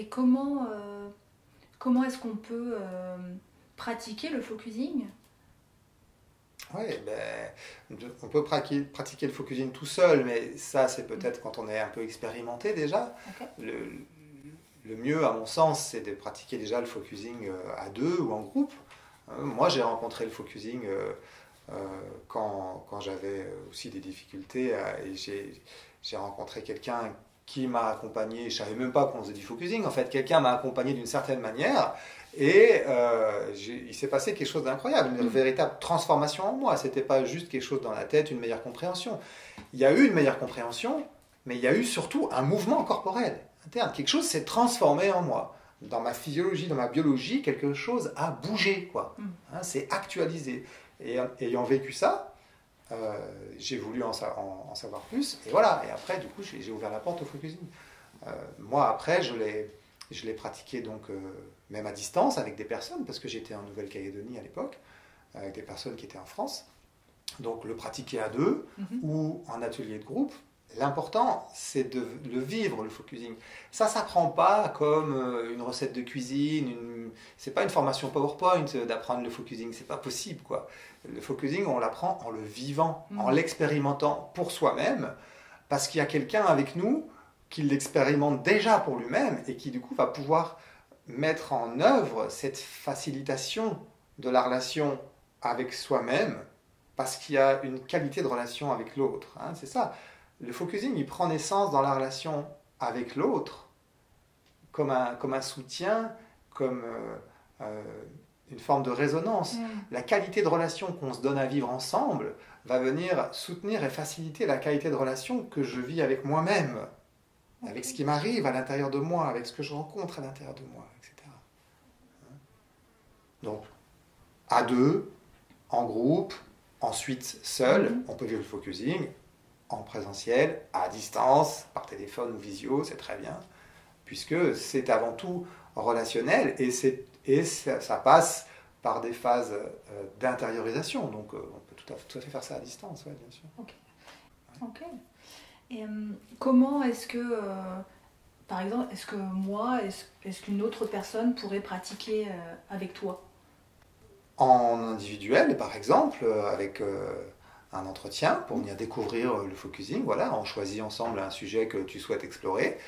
Et comment est-ce qu'on peut pratiquer le focusing? Oui, on peut pratiquer le focusing tout seul, mais ça, c'est peut-être quand on est un peu expérimenté déjà. Ok. Le mieux, à mon sens, c'est de pratiquer déjà le focusing à deux ou en groupe. Moi, j'ai rencontré le focusing quand j'avais aussi des difficultés et j'ai rencontré quelqu'un qui m'a accompagné. Je ne savais même pas qu'on faisait du focusing. En fait, quelqu'un m'a accompagné d'une certaine manière et il s'est passé quelque chose d'incroyable, une véritable transformation en moi. Ce n'était pas juste quelque chose dans la tête, une meilleure compréhension. Il y a eu une meilleure compréhension, mais il y a eu surtout un mouvement corporel interne. Quelque chose s'est transformé en moi. Dans ma physiologie, dans ma biologie, quelque chose a bougé, quoi. C'est actualisé. Et ayant vécu ça, j'ai voulu en savoir plus. Et voilà. Et après, du coup, j'ai ouvert la porte au focusing. Moi, après, je l'ai pratiqué donc même à distance avec des personnes, parce que j'étais en Nouvelle-Calédonie à l'époque, avec des personnes qui étaient en France. Donc le pratiquer à deux ou en atelier de groupe. L'important, c'est de le vivre, le focusing. Ça ne s'apprend pas comme une recette de cuisine. C'est pas une formation PowerPoint d'apprendre le focusing. C'est pas possible, quoi. Le focusing, on l'apprend en le vivant, en l'expérimentant pour soi-même, parce qu'il y a quelqu'un avec nous qui l'expérimente déjà pour lui-même et qui, du coup, va pouvoir mettre en œuvre cette facilitation de la relation avec soi-même, parce qu'il y a une qualité de relation avec l'autre. Hein, c'est ça. Le focusing, il prend naissance dans la relation avec l'autre, comme un soutien, comme une forme de résonance. La qualité de relation qu'on se donne à vivre ensemble va venir soutenir et faciliter la qualité de relation que je vis avec moi-même, avec ce qui m'arrive à l'intérieur de moi, avec ce que je rencontre à l'intérieur de moi, etc. Donc, à deux, en groupe, ensuite seul, on peut vivre le focusing, en présentiel, à distance, par téléphone ou visio, c'est très bien, puisque c'est avant tout relationnel et ça passe par des phases d'intériorisation. Donc on peut tout à fait faire ça à distance, ouais, bien sûr. Ok. Et comment est-ce que, par exemple, est-ce que moi, est-ce qu'une autre personne pourrait pratiquer avec toi? En individuel, par exemple, avec un entretien pour venir découvrir le focusing. Voilà, on choisit ensemble un sujet que tu souhaites explorer,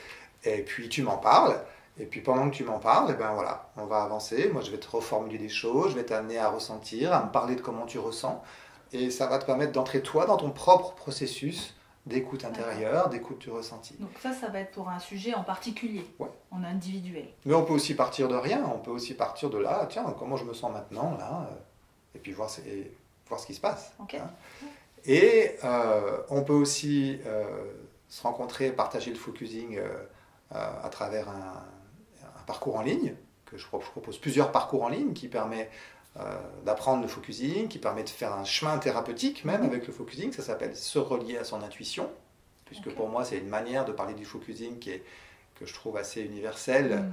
et puis tu m'en parles. Et puis pendant que tu m'en parles, et ben voilà, on va avancer. Moi, je vais te reformuler des choses, je vais t'amener à ressentir, à me parler de comment tu ressens, et ça va te permettre d'entrer toi dans ton propre processus d'écoute intérieure, d'écoute du ressenti. Donc ça va être pour un sujet en particulier, en individuel. Mais on peut aussi partir de rien, on peut aussi partir de là, tiens, comment je me sens maintenant, là, et puis voir ce qui se passe. Okay. Hein. Et on peut aussi se rencontrer, partager le focusing à travers un parcours en ligne, que je propose plusieurs parcours en ligne qui permet d'apprendre le focusing, qui permet de faire un chemin thérapeutique même avec le focusing. Ça s'appelle se relier à son intuition, puisque pour moi c'est une manière de parler du focusing que je trouve assez universelle.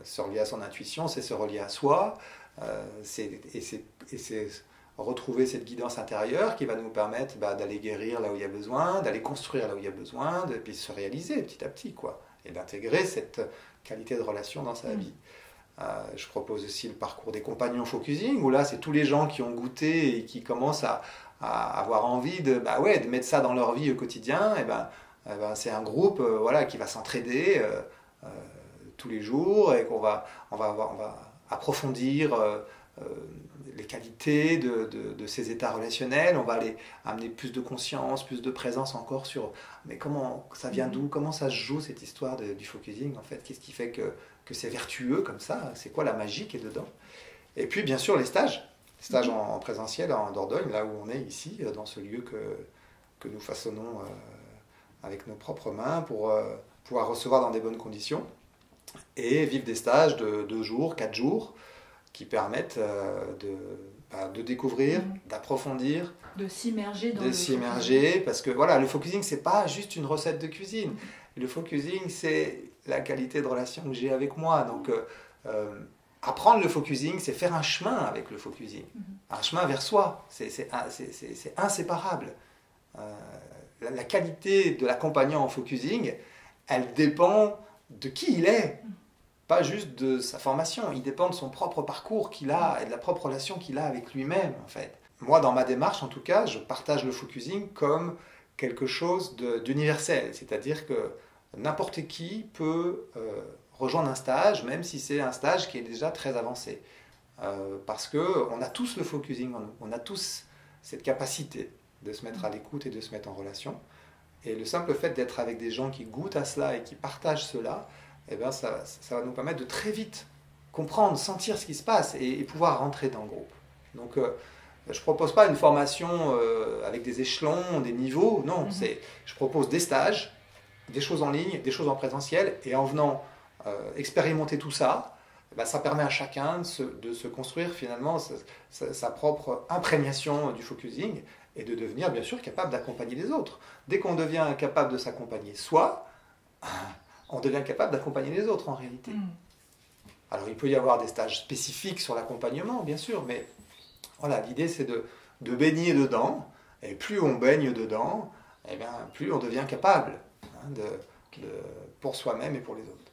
Se relier à son intuition, c'est se relier à soi, c'est retrouver cette guidance intérieure qui va nous permettre d'aller guérir là où il y a besoin, d'aller construire là où il y a besoin, de puis se réaliser petit à petit, quoi, et d'intégrer cette qualité de relation dans sa vie. Je propose aussi le parcours des compagnons focusing, où là c'est tous les gens qui ont goûté et qui commencent à avoir envie de mettre ça dans leur vie au quotidien. Et c'est un groupe qui va s'entraider tous les jours, et qu'on va approfondir les qualités de ces états relationnels. On va aller amener plus de conscience, plus de présence encore sur mais comment ça vient d'où, comment ça se joue cette histoire du focusing en fait, qu'est-ce qui fait que c'est vertueux comme ça, c'est quoi la magie qui est dedans. Et puis bien sûr les stages en présentiel en Dordogne, là où on est ici, dans ce lieu que nous façonnons avec nos propres mains pour pouvoir recevoir dans des bonnes conditions et vivre des stages de 2 jours, 4 jours qui permettent de découvrir, d'approfondir, de s'immerger dans parce que voilà, le focusing c'est pas juste une recette de cuisine. Le focusing c'est la qualité de relation que j'ai avec moi. Donc apprendre le focusing, c'est faire un chemin avec le focusing, un chemin vers soi. C'est inséparable. La qualité de l'accompagnant en focusing, elle dépend de qui il est. pas juste de sa formation, il dépend de son propre parcours qu'il a et de la propre relation qu'il a avec lui-même en fait. Moi, dans ma démarche, en tout cas, je partage le focusing comme quelque chose d'universel, c'est-à-dire que n'importe qui peut rejoindre un stage, même si c'est un stage qui est déjà très avancé. Parce qu'on a tous le focusing en nous, on a tous cette capacité de se mettre à l'écoute et de se mettre en relation. Et le simple fait d'être avec des gens qui goûtent à cela et qui partagent cela, eh bien ça va nous permettre de très vite comprendre, sentir ce qui se passe et pouvoir rentrer dans le groupe. Donc je ne propose pas une formation avec des échelons, des niveaux, non, je propose des stages, des choses en ligne, des choses en présentiel, et en venant expérimenter tout ça, ça permet à chacun de se construire finalement sa propre imprégnation du focusing et de devenir bien sûr capable d'accompagner les autres. Dès qu'on devient capable de s'accompagner soi, on devient capable d'accompagner les autres en réalité. Alors il peut y avoir des stages spécifiques sur l'accompagnement bien sûr, mais voilà, l'idée c'est de baigner dedans, et plus on baigne dedans, eh bien, plus on devient capable pour soi-même et pour les autres.